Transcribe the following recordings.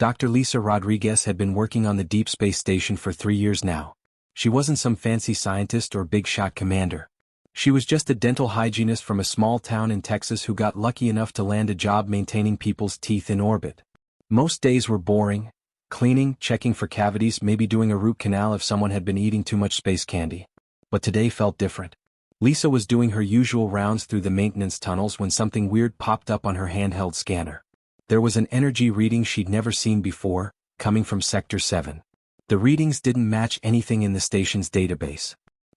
Dr. Lisa Rodriguez had been working on the Deep Space Station for 3 years now. She wasn't some fancy scientist or big-shot commander. She was just a dental hygienist from a small town in Texas who got lucky enough to land a job maintaining people's teeth in orbit. Most days were boring: cleaning, checking for cavities, maybe doing a root canal if someone had been eating too much space candy. But today felt different. Lisa was doing her usual rounds through the maintenance tunnels when something weird popped up on her handheld scanner. There was an energy reading she'd never seen before, coming from Sector 7. The readings didn't match anything in the station's database.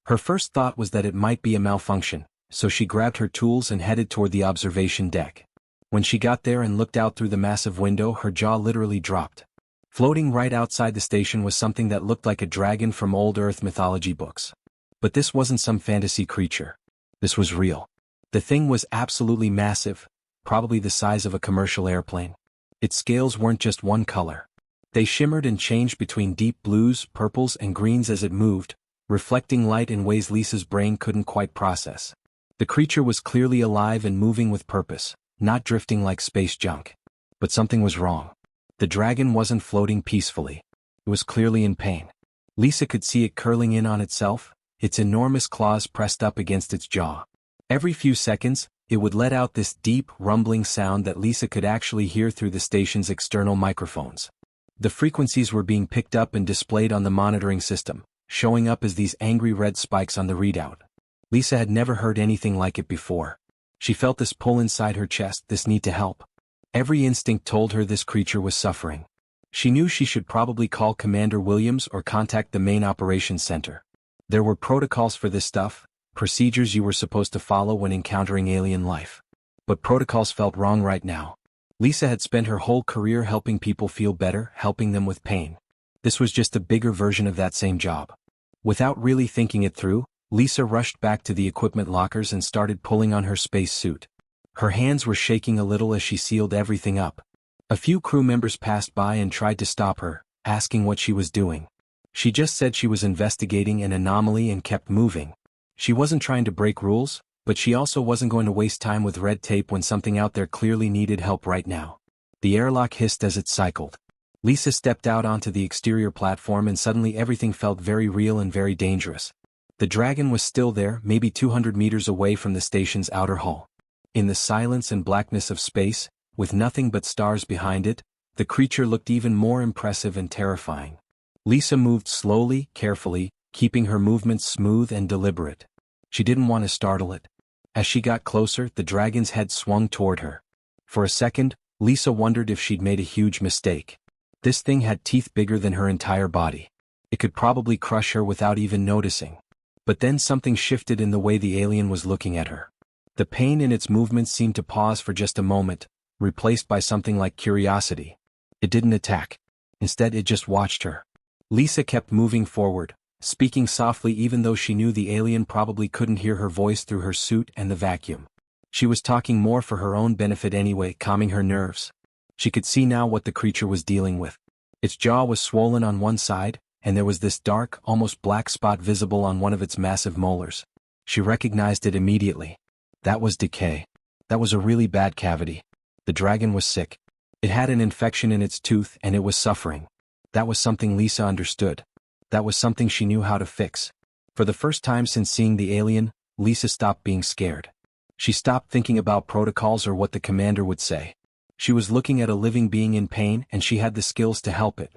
Her first thought was that it might be a malfunction, so she grabbed her tools and headed toward the observation deck. When she got there and looked out through the massive window, her jaw literally dropped. Floating right outside the station was something that looked like a dragon from old Earth mythology books. But this wasn't some fantasy creature. This was real. The thing was absolutely massive, probably the size of a commercial airplane. Its scales weren't just one color. They shimmered and changed between deep blues, purples, and greens as it moved, reflecting light in ways Lisa's brain couldn't quite process. The creature was clearly alive and moving with purpose, not drifting like space junk. But something was wrong. The dragon wasn't floating peacefully. It was clearly in pain. Lisa could see it curling in on itself, its enormous claws pressed up against its jaw. Every few seconds, it would let out this deep, rumbling sound that Lisa could actually hear through the station's external microphones. The frequencies were being picked up and displayed on the monitoring system, showing up as these angry red spikes on the readout. Lisa had never heard anything like it before. She felt this pull inside her chest, this need to help. Every instinct told her this creature was suffering. She knew she should probably call Commander Williams or contact the main operations center. There were protocols for this stuff, procedures you were supposed to follow when encountering alien life. But protocols felt wrong right now. Lisa had spent her whole career helping people feel better, helping them with pain. This was just a bigger version of that same job. Without really thinking it through, Lisa rushed back to the equipment lockers and started pulling on her space suit. Her hands were shaking a little as she sealed everything up. A few crew members passed by and tried to stop her, asking what she was doing. She just said she was investigating an anomaly and kept moving. She wasn't trying to break rules, but she also wasn't going to waste time with red tape when something out there clearly needed help right now. The airlock hissed as it cycled. Lisa stepped out onto the exterior platform and suddenly everything felt very real and very dangerous. The dragon was still there, maybe 200 meters away from the station's outer hull. In the silence and blackness of space, with nothing but stars behind it, the creature looked even more impressive and terrifying. Lisa moved slowly, carefully, keeping her movements smooth and deliberate. She didn't want to startle it. As she got closer, the dragon's head swung toward her. For a second, Lisa wondered if she'd made a huge mistake. This thing had teeth bigger than her entire body. It could probably crush her without even noticing. But then something shifted in the way the alien was looking at her. The pain in its movements seemed to pause for just a moment, replaced by something like curiosity. It didn't attack. Instead, it just watched her. Lisa kept moving forward, speaking softly even though she knew the alien probably couldn't hear her voice through her suit and the vacuum. She was talking more for her own benefit anyway, calming her nerves. She could see now what the creature was dealing with. Its jaw was swollen on one side, and there was this dark, almost black spot visible on one of its massive molars. She recognized it immediately. That was decay. That was a really bad cavity. The dragon was sick. It had an infection in its tooth and it was suffering. That was something Lisa understood. That was something she knew how to fix. For the first time since seeing the alien, Lisa stopped being scared. She stopped thinking about protocols or what the commander would say. She was looking at a living being in pain and she had the skills to help it.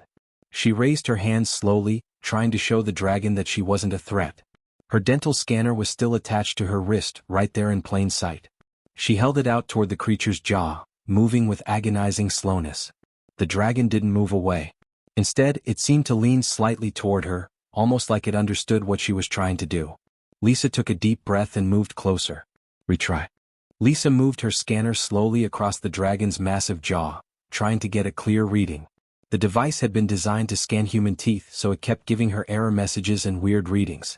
She raised her hands slowly, trying to show the dragon that she wasn't a threat. Her dental scanner was still attached to her wrist, right there in plain sight. She held it out toward the creature's jaw, moving with agonizing slowness. The dragon didn't move away. Instead, it seemed to lean slightly toward her, almost like it understood what she was trying to do. Lisa took a deep breath and moved closer. Retry. Lisa moved her scanner slowly across the dragon's massive jaw, trying to get a clear reading. The device had been designed to scan human teeth, so it kept giving her error messages and weird readings.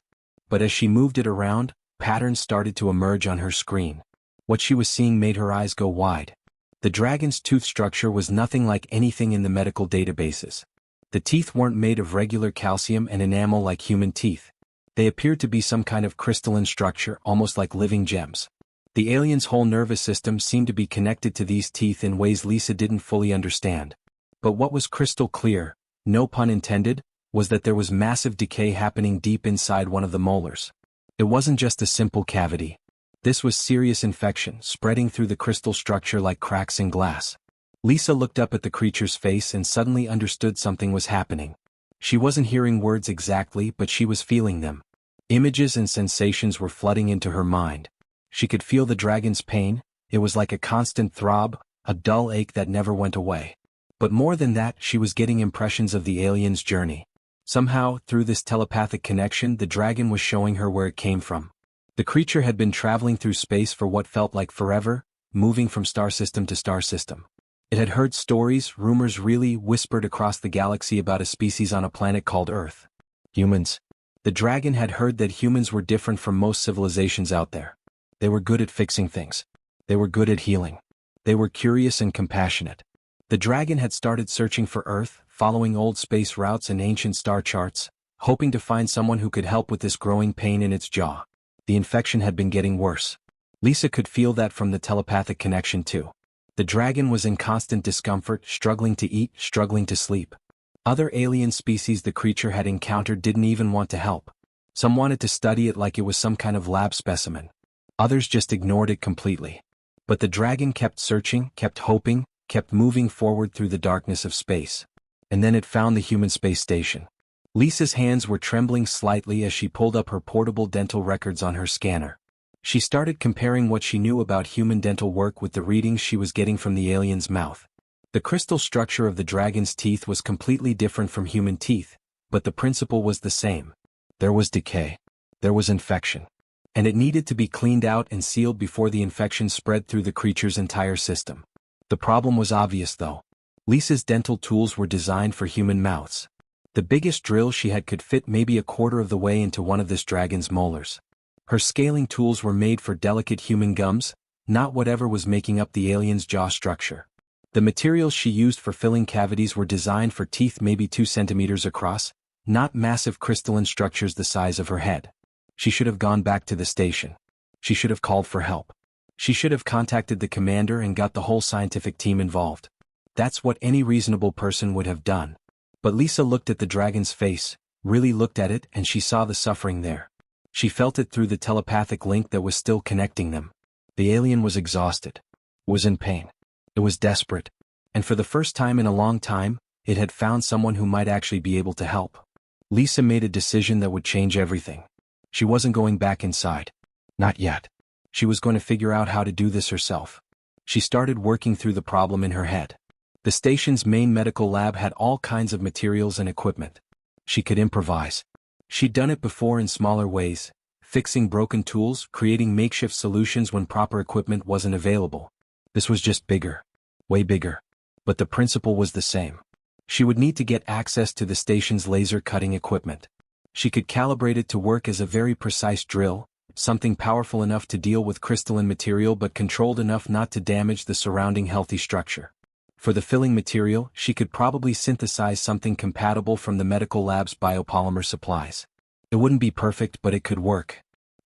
But as she moved it around, patterns started to emerge on her screen. What she was seeing made her eyes go wide. The dragon's tooth structure was nothing like anything in the medical databases. The teeth weren't made of regular calcium and enamel like human teeth. They appeared to be some kind of crystalline structure, almost like living gems. The alien's whole nervous system seemed to be connected to these teeth in ways Lisa didn't fully understand. But what was crystal clear, no pun intended, was that there was massive decay happening deep inside one of the molars. It wasn't just a simple cavity. This was serious infection, spreading through the crystal structure like cracks in glass. Lisa looked up at the creature's face and suddenly understood something was happening. She wasn't hearing words exactly, but she was feeling them. Images and sensations were flooding into her mind. She could feel the dragon's pain. It was like a constant throb, a dull ache that never went away. But more than that, she was getting impressions of the alien's journey. Somehow, through this telepathic connection, the dragon was showing her where it came from. The creature had been traveling through space for what felt like forever, moving from star system to star system. It had heard stories, rumors really whispered across the galaxy about a species on a planet called Earth. Humans. The dragon had heard that humans were different from most civilizations out there. They were good at fixing things. They were good at healing. They were curious and compassionate. The dragon had started searching for Earth, following old space routes and ancient star charts, hoping to find someone who could help with this growing pain in its jaw. The infection had been getting worse. Lisa could feel that from the telepathic connection too. The dragon was in constant discomfort, struggling to eat, struggling to sleep. Other alien species the creature had encountered didn't even want to help. Some wanted to study it like it was some kind of lab specimen. Others just ignored it completely. But the dragon kept searching, kept hoping, kept moving forward through the darkness of space. And then it found the human space station. Lisa's hands were trembling slightly as she pulled up her portable dental records on her scanner. She started comparing what she knew about human dental work with the readings she was getting from the alien's mouth. The crystal structure of the dragon's teeth was completely different from human teeth, but the principle was the same. There was decay. There was infection. And it needed to be cleaned out and sealed before the infection spread through the creature's entire system. The problem was obvious though. Lisa's dental tools were designed for human mouths. The biggest drill she had could fit maybe a quarter of the way into one of this dragon's molars. Her scaling tools were made for delicate human gums, not whatever was making up the alien's jaw structure. The materials she used for filling cavities were designed for teeth maybe 2 centimeters across, not massive crystalline structures the size of her head. She should have gone back to the station. She should have called for help. She should have contacted the commander and got the whole scientific team involved. That's what any reasonable person would have done. But Lisa looked at the dragon's face, really looked at it, and she saw the suffering there. She felt it through the telepathic link that was still connecting them. The alien was exhausted. Was in pain. It was desperate. And for the first time in a long time, it had found someone who might actually be able to help. Lisa made a decision that would change everything. She wasn't going back inside. Not yet. She was going to figure out how to do this herself. She started working through the problem in her head. The station's main medical lab had all kinds of materials and equipment. She could improvise. She'd done it before in smaller ways, fixing broken tools, creating makeshift solutions when proper equipment wasn't available. This was just bigger. Way bigger. But the principle was the same. She would need to get access to the station's laser cutting equipment. She could calibrate it to work as a very precise drill, something powerful enough to deal with crystalline material but controlled enough not to damage the surrounding healthy structure. For the filling material, she could probably synthesize something compatible from the medical lab's biopolymer supplies. It wouldn't be perfect, but it could work.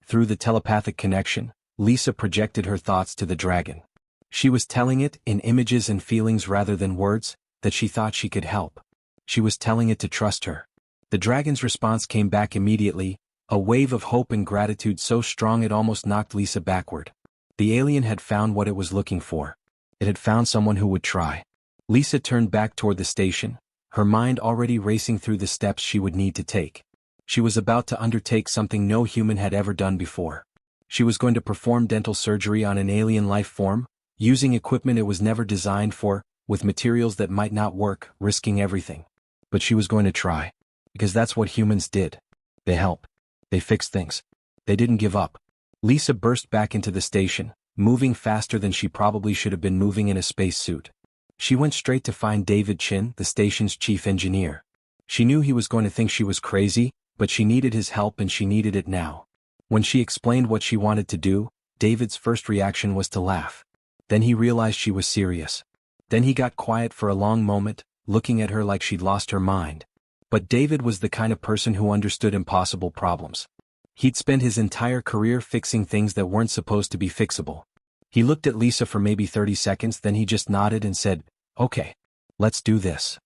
Through the telepathic connection, Lisa projected her thoughts to the dragon. She was telling it, in images and feelings rather than words, that she thought she could help. She was telling it to trust her. The dragon's response came back immediately, a wave of hope and gratitude so strong it almost knocked Lisa backward. The alien had found what it was looking for. It had found someone who would try. Lisa turned back toward the station, her mind already racing through the steps she would need to take. She was about to undertake something no human had ever done before. She was going to perform dental surgery on an alien life form, using equipment it was never designed for, with materials that might not work, risking everything. But she was going to try. Because that's what humans did. They helped. They fixed things. They didn't give up. Lisa burst back into the station, moving faster than she probably should have been moving in a spacesuit. She went straight to find David Chin, the station's chief engineer. She knew he was going to think she was crazy, but she needed his help and she needed it now. When she explained what she wanted to do, David's first reaction was to laugh. Then he realized she was serious. Then he got quiet for a long moment, looking at her like she'd lost her mind. But David was the kind of person who understood impossible problems. He'd spent his entire career fixing things that weren't supposed to be fixable. He looked at Lisa for maybe 30 seconds, then he just nodded and said, "Okay." Let's do this.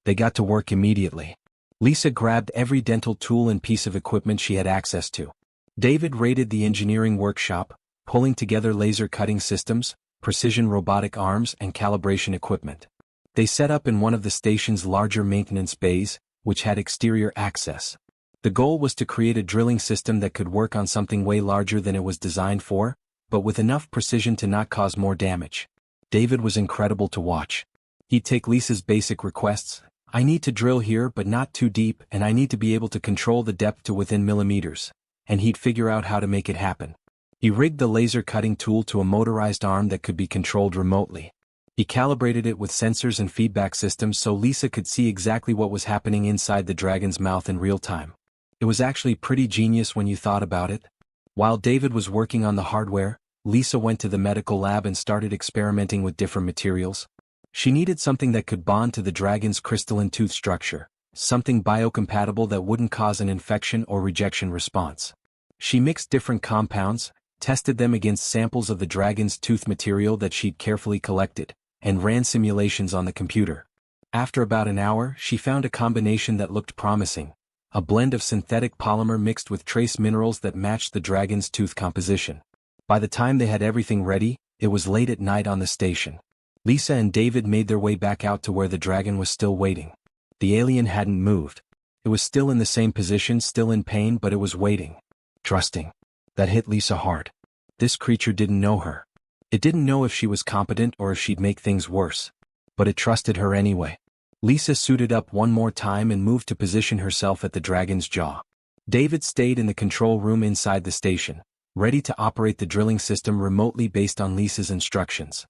They got to work immediately. Lisa grabbed every dental tool and piece of equipment she had access to. David raided the engineering workshop, pulling together laser cutting systems, precision robotic arms and calibration equipment. They set up in one of the station's larger maintenance bays, which had exterior access. The goal was to create a drilling system that could work on something way larger than it was designed for, but with enough precision to not cause more damage. David was incredible to watch. He'd take Lisa's basic requests: I need to drill here but not too deep, and I need to be able to control the depth to within millimeters, and he'd figure out how to make it happen. He rigged the laser cutting tool to a motorized arm that could be controlled remotely. He calibrated it with sensors and feedback systems so Lisa could see exactly what was happening inside the dragon's mouth in real time. It was actually pretty genius when you thought about it. While David was working on the hardware, Lisa went to the medical lab and started experimenting with different materials. She needed something that could bond to the dragon's crystalline tooth structure, something biocompatible that wouldn't cause an infection or rejection response. She mixed different compounds, tested them against samples of the dragon's tooth material that she'd carefully collected, and ran simulations on the computer. After about an hour, she found a combination that looked promising, a blend of synthetic polymer mixed with trace minerals that matched the dragon's tooth composition. By the time they had everything ready, it was late at night on the station. Lisa and David made their way back out to where the dragon was still waiting. The alien hadn't moved. It was still in the same position, still in pain, but it was waiting. Trusting. That hit Lisa hard. This creature didn't know her. It didn't know if she was competent or if she'd make things worse. But it trusted her anyway. Lisa suited up one more time and moved to position herself at the dragon's jaw. David stayed in the control room inside the station, ready to operate the drilling system remotely based on Lisa's instructions.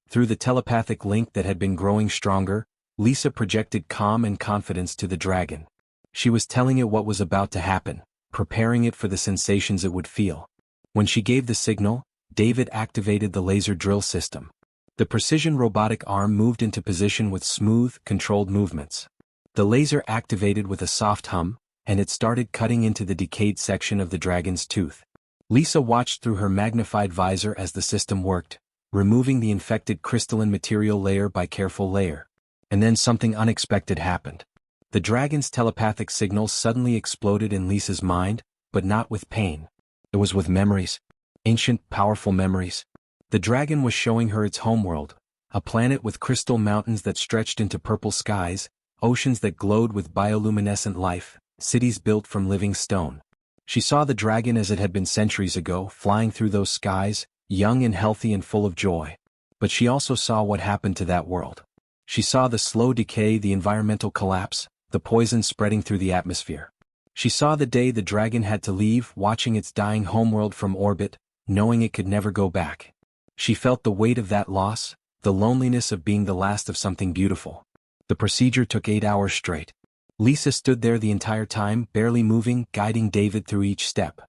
Through the telepathic link that had been growing stronger, Lisa projected calm and confidence to the dragon. She was telling it what was about to happen, preparing it for the sensations it would feel. When she gave the signal, David activated the laser drill system. The precision robotic arm moved into position with smooth, controlled movements. The laser activated with a soft hum, and it started cutting into the decayed section of the dragon's tooth. Lisa watched through her magnified visor as the system worked, removing the infected crystalline material layer by careful layer. And then something unexpected happened. The dragon's telepathic signals suddenly exploded in Lisa's mind, but not with pain. It was with memories. Ancient, powerful memories. The dragon was showing her its homeworld, a planet with crystal mountains that stretched into purple skies, oceans that glowed with bioluminescent life, cities built from living stone. She saw the dragon as it had been centuries ago, flying through those skies, young and healthy and full of joy. But she also saw what happened to that world. She saw the slow decay, the environmental collapse, the poison spreading through the atmosphere. She saw the day the dragon had to leave, watching its dying homeworld from orbit, knowing it could never go back. She felt the weight of that loss, the loneliness of being the last of something beautiful. The procedure took 8 hours straight. Lisa stood there the entire time, barely moving, guiding David through each step.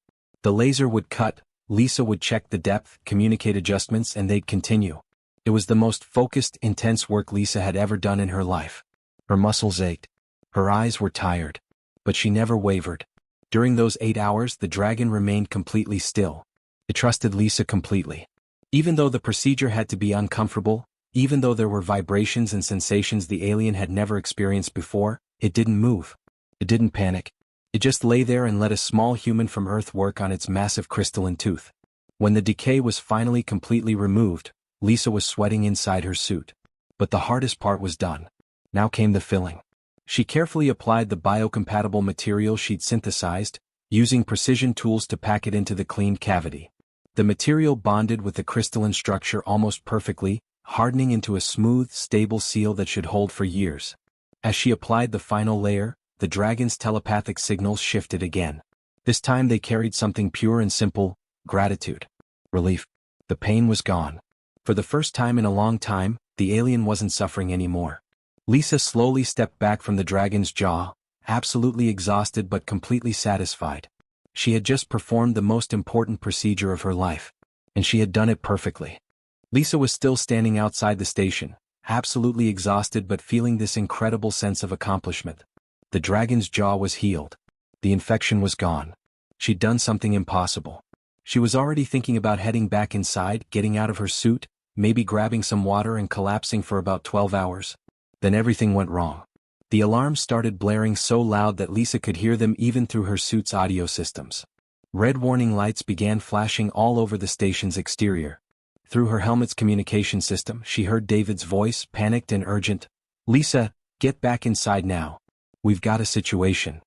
The laser would cut, Lisa would check the depth, communicate adjustments, and they'd continue. It was the most focused, intense work Lisa had ever done in her life. Her muscles ached. Her eyes were tired. But she never wavered. During those 8 hours, the dragon remained completely still. It trusted Lisa completely. Even though the procedure had to be uncomfortable, even though there were vibrations and sensations the alien had never experienced before, it didn't move. It didn't panic. It just lay there and let a small human from Earth work on its massive crystalline tooth. When the decay was finally completely removed, Lisa was sweating inside her suit. But the hardest part was done. Now came the filling. She carefully applied the biocompatible material she'd synthesized, using precision tools to pack it into the cleaned cavity. The material bonded with the crystalline structure almost perfectly, hardening into a smooth, stable seal that should hold for years. As she applied the final layer, the dragon's telepathic signals shifted again. This time they carried something pure and simple: gratitude. Relief. The pain was gone. For the first time in a long time, the alien wasn't suffering anymore. Lisa slowly stepped back from the dragon's jaw, absolutely exhausted but completely satisfied. She had just performed the most important procedure of her life. And she had done it perfectly. Lisa was still standing outside the station, absolutely exhausted but feeling this incredible sense of accomplishment. The dragon's jaw was healed. The infection was gone. She'd done something impossible. She was already thinking about heading back inside, getting out of her suit, maybe grabbing some water and collapsing for about 12 hours. Then everything went wrong. The alarms started blaring so loud that Lisa could hear them even through her suit's audio systems. Red warning lights began flashing all over the station's exterior. Through her helmet's communication system, she heard David's voice, panicked and urgent. "Lisa, get back inside now. We've got a situation."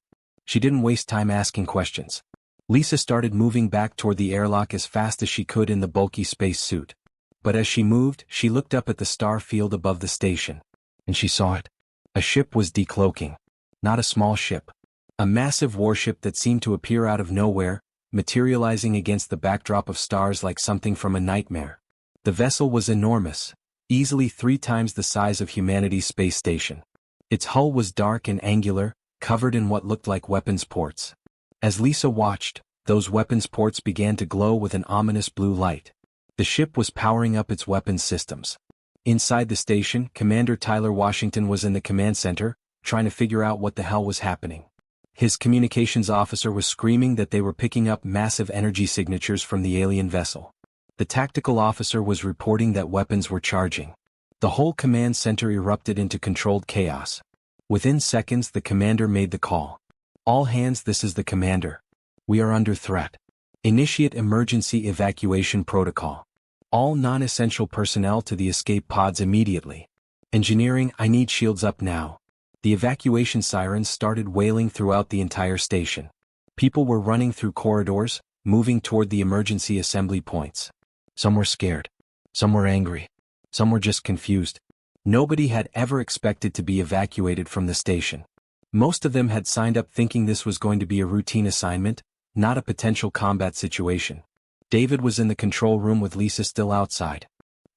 She didn't waste time asking questions. Lisa started moving back toward the airlock as fast as she could in the bulky space suit. But as she moved, she looked up at the star field above the station. And she saw it. A ship was decloaking. Not a small ship. A massive warship that seemed to appear out of nowhere, materializing against the backdrop of stars like something from a nightmare. The vessel was enormous, easily 3 times the size of humanity's space station. Its hull was dark and angular, covered in what looked like weapons ports. As Lisa watched, those weapons ports began to glow with an ominous blue light. The ship was powering up its weapons systems. Inside the station, Commander Tyler Washington was in the command center, trying to figure out what the hell was happening. His communications officer was screaming that they were picking up massive energy signatures from the alien vessel. The tactical officer was reporting that weapons were charging. The whole command center erupted into controlled chaos. Within seconds, the commander made the call. "All hands, this is the commander. We are under threat. Initiate emergency evacuation protocol. All non-essential personnel to the escape pods immediately. Engineering, I need shields up now." The evacuation sirens started wailing throughout the entire station. People were running through corridors, moving toward the emergency assembly points. Some were scared. Some were angry. Some were just confused. Nobody had ever expected to be evacuated from the station. Most of them had signed up thinking this was going to be a routine assignment, not a potential combat situation. David was in the control room with Lisa still outside.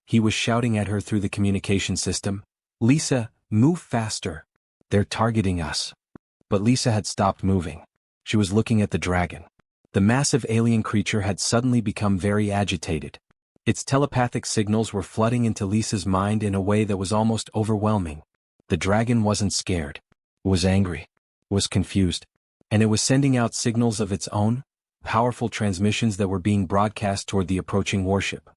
He was shouting at her through the communication system, "Lisa, move faster. They're targeting us." But Lisa had stopped moving. She was looking at the dragon. The massive alien creature had suddenly become very agitated. Its telepathic signals were flooding into Lisa's mind in a way that was almost overwhelming. The dragon wasn't scared. It was angry. It was confused. And it was sending out signals of its own, powerful transmissions that were being broadcast toward the approaching warship.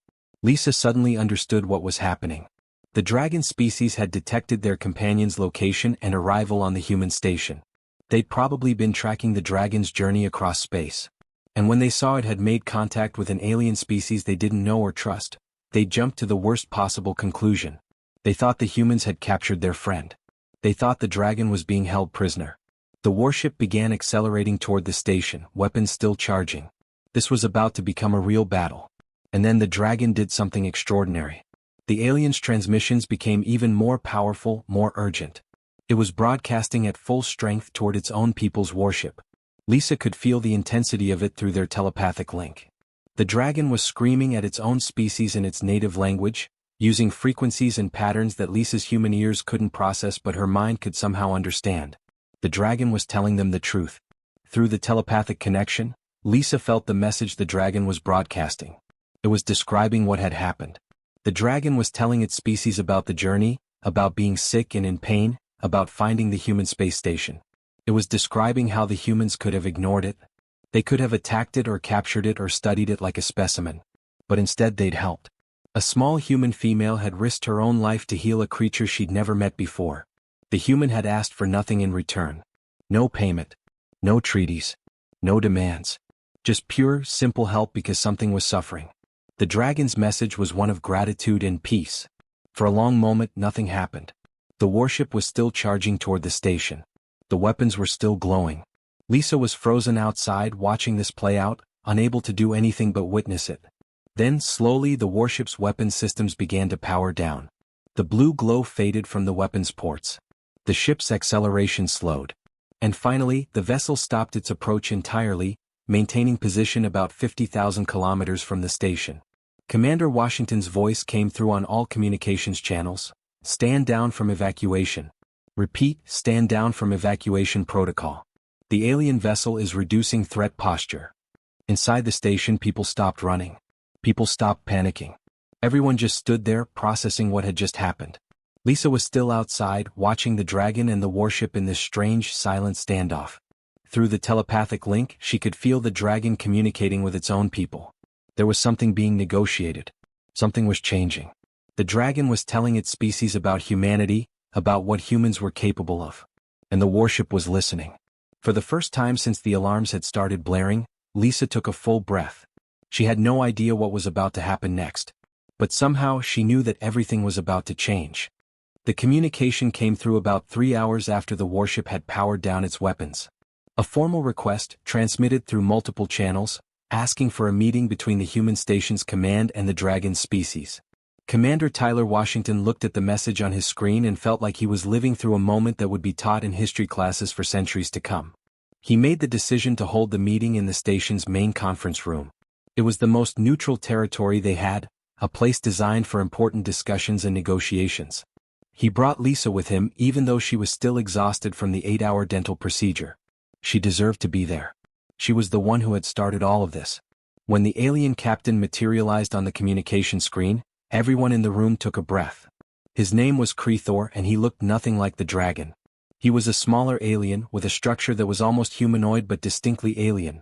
Lisa suddenly understood what was happening. The dragon species had detected their companion's location and arrival on the human station. They'd probably been tracking the dragon's journey across space. And when they saw it had made contact with an alien species they didn't know or trust, they jumped to the worst possible conclusion. They thought the humans had captured their friend. They thought the dragon was being held prisoner. The warship began accelerating toward the station, weapons still charging. This was about to become a real battle. And then the dragon did something extraordinary. The alien's transmissions became even more powerful, more urgent. It was broadcasting at full strength toward its own people's warship. Lisa could feel the intensity of it through their telepathic link. The dragon was screaming at its own species in its native language, using frequencies and patterns that Lisa's human ears couldn't process but her mind could somehow understand. The dragon was telling them the truth. Through the telepathic connection, Lisa felt the message the dragon was broadcasting. It was describing what had happened. The dragon was telling its species about the journey, about being sick and in pain, about finding the human space station. It was describing how the humans could have ignored it. They could have attacked it or captured it or studied it like a specimen. But instead they'd helped. A small human female had risked her own life to heal a creature she'd never met before. The human had asked for nothing in return. No payment. No treaties. No demands. Just pure, simple help because something was suffering. The dragon's message was one of gratitude and peace. For a long moment nothing happened. The warship was still charging toward the station. The weapons were still glowing. Lisa was frozen outside watching this play out, unable to do anything but witness it. Then, slowly, the warship's weapons systems began to power down. The blue glow faded from the weapons ports. The ship's acceleration slowed. And finally, the vessel stopped its approach entirely, maintaining position about 50,000 kilometers from the station. Commander Washington's voice came through on all communications channels. "Stand down from evacuation. Repeat, stand down from evacuation protocol. The alien vessel is reducing threat posture." Inside the station, people stopped running. People stopped panicking. Everyone just stood there, processing what had just happened. Lisa was still outside, watching the dragon and the warship in this strange, silent standoff. Through the telepathic link, she could feel the dragon communicating with its own people. There was something being negotiated. Something was changing. The dragon was telling its species about humanity, about what humans were capable of. And the warship was listening. For the first time since the alarms had started blaring, Lisa took a full breath. She had no idea what was about to happen next. But somehow she knew that everything was about to change. The communication came through about 3 hours after the warship had powered down its weapons. A formal request, transmitted through multiple channels, asking for a meeting between the human station's command and the dragon species. Commander Tyler Washington looked at the message on his screen and felt like he was living through a moment that would be taught in history classes for centuries to come. He made the decision to hold the meeting in the station's main conference room. It was the most neutral territory they had, a place designed for important discussions and negotiations. He brought Lisa with him even though she was still exhausted from the 8-hour dental procedure. She deserved to be there. She was the one who had started all of this. When the alien captain materialized on the communication screen, everyone in the room took a breath. His name was Krethor and he looked nothing like the dragon. He was a smaller alien with a structure that was almost humanoid but distinctly alien.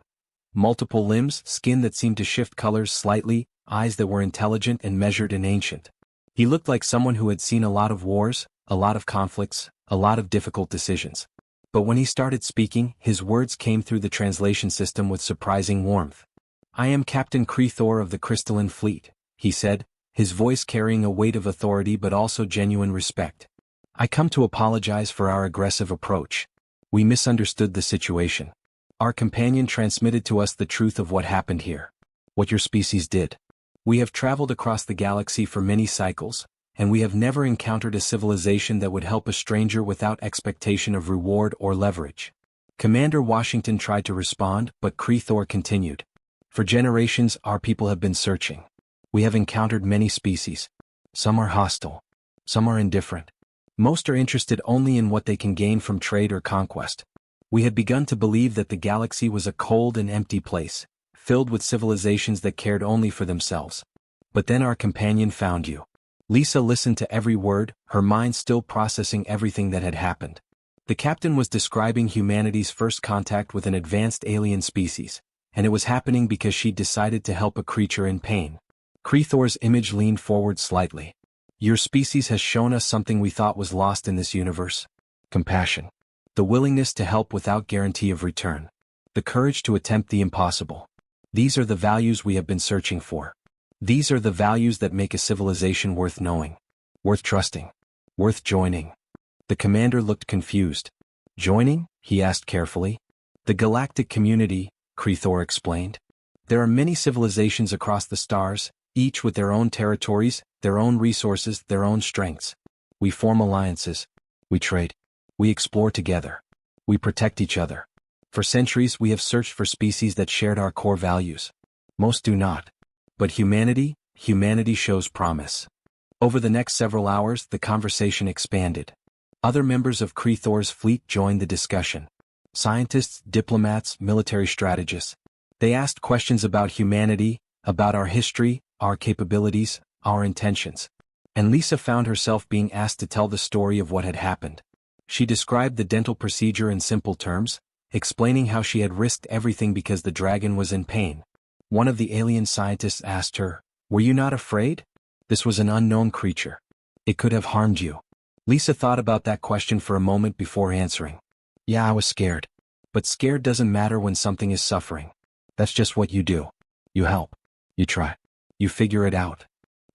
Multiple limbs, skin that seemed to shift colors slightly, eyes that were intelligent and measured and ancient. He looked like someone who had seen a lot of wars, a lot of conflicts, a lot of difficult decisions. But when he started speaking, his words came through the translation system with surprising warmth. "I am Captain Krethor of the Crystalline Fleet," he said, his voice carrying a weight of authority but also genuine respect. "I come to apologize for our aggressive approach. We misunderstood the situation. Our companion transmitted to us the truth of what happened here. What your species did. We have traveled across the galaxy for many cycles, and we have never encountered a civilization that would help a stranger without expectation of reward or leverage." Commander Washington tried to respond, but Krethor continued. "For generations our people have been searching. We have encountered many species. Some are hostile. Some are indifferent. Most are interested only in what they can gain from trade or conquest. We had begun to believe that the galaxy was a cold and empty place, filled with civilizations that cared only for themselves. But then our companion found you." Lisa listened to every word, her mind still processing everything that had happened. The captain was describing humanity's first contact with an advanced alien species, and it was happening because she'd decided to help a creature in pain. Krethor's image leaned forward slightly. "Your species has shown us something we thought was lost in this universe. Compassion. The willingness to help without guarantee of return. The courage to attempt the impossible. These are the values we have been searching for. These are the values that make a civilization worth knowing, worth trusting, worth joining." The commander looked confused. "Joining?" he asked carefully. "The galactic community," Krethor explained. "There are many civilizations across the stars, each with their own territories, their own resources, their own strengths. We form alliances. We trade. We explore together. We protect each other. For centuries we have searched for species that shared our core values. Most do not. But humanity shows promise." Over the next several hours the conversation expanded. Other members of Krethor's fleet joined the discussion. Scientists, diplomats, military strategists. They asked questions about humanity, about our history, our capabilities, our intentions. And Lisa found herself being asked to tell the story of what had happened. She described the dental procedure in simple terms, explaining how she had risked everything because the dragon was in pain. One of the alien scientists asked her, "Were you not afraid? This was an unknown creature. It could have harmed you." Lisa thought about that question for a moment before answering. "Yeah, I was scared. But scared doesn't matter when something is suffering. That's just what you do. You help. You try. You figure it out."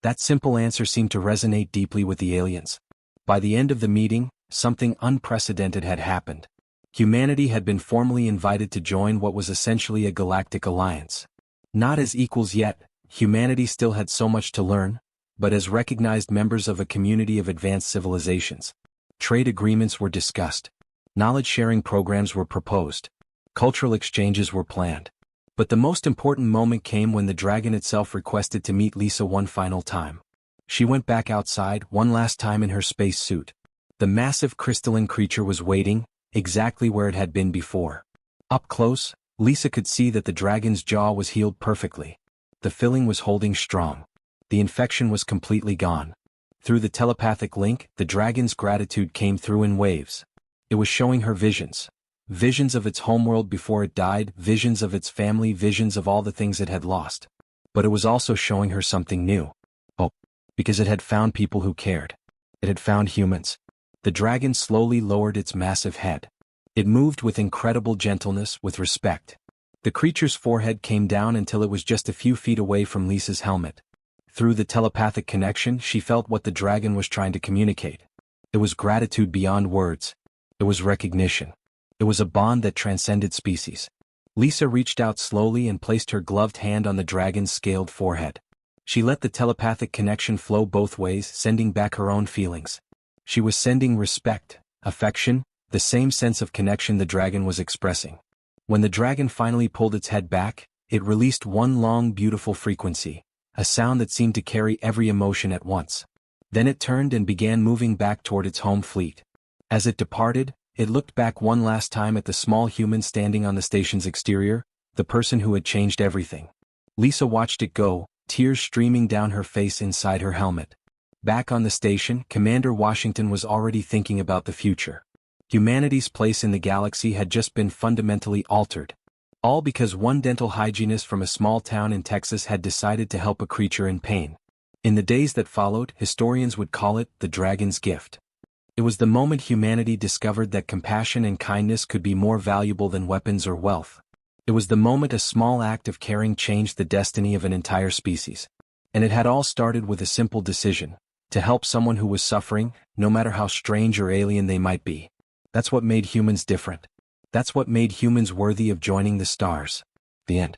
That simple answer seemed to resonate deeply with the aliens. By the end of the meeting, something unprecedented had happened. Humanity had been formally invited to join what was essentially a galactic alliance. Not as equals yet, humanity still had so much to learn, but as recognized members of a community of advanced civilizations. Trade agreements were discussed. Knowledge-sharing programs were proposed. Cultural exchanges were planned. But the most important moment came when the dragon itself requested to meet Lisa one final time. She went back outside one last time in her space suit. The massive crystalline creature was waiting, exactly where it had been before. Up close, Lisa could see that the dragon's jaw was healed perfectly. The filling was holding strong. The infection was completely gone. Through the telepathic link, the dragon's gratitude came through in waves. It was showing her visions. Visions of its homeworld before it died, visions of its family, visions of all the things it had lost. But it was also showing her something new. Hope. Because it had found people who cared. It had found humans. The dragon slowly lowered its massive head. It moved with incredible gentleness, with respect. The creature's forehead came down until it was just a few feet away from Lisa's helmet. Through the telepathic connection, she felt what the dragon was trying to communicate. It was gratitude beyond words. It was recognition. It was a bond that transcended species. Lisa reached out slowly and placed her gloved hand on the dragon's scaled forehead. She let the telepathic connection flow both ways, sending back her own feelings. She was sending respect, affection, the same sense of connection the dragon was expressing. When the dragon finally pulled its head back, it released one long, beautiful frequency, a sound that seemed to carry every emotion at once. Then it turned and began moving back toward its home fleet. As it departed, it looked back one last time at the small human standing on the station's exterior, the person who had changed everything. Lisa watched it go, tears streaming down her face inside her helmet. Back on the station, Commander Washington was already thinking about the future. Humanity's place in the galaxy had just been fundamentally altered. All because one dental hygienist from a small town in Texas had decided to help a creature in pain. In the days that followed, historians would call it the dragon's gift. It was the moment humanity discovered that compassion and kindness could be more valuable than weapons or wealth. It was the moment a small act of caring changed the destiny of an entire species. And it had all started with a simple decision: to help someone who was suffering, no matter how strange or alien they might be. That's what made humans different. That's what made humans worthy of joining the stars. The end.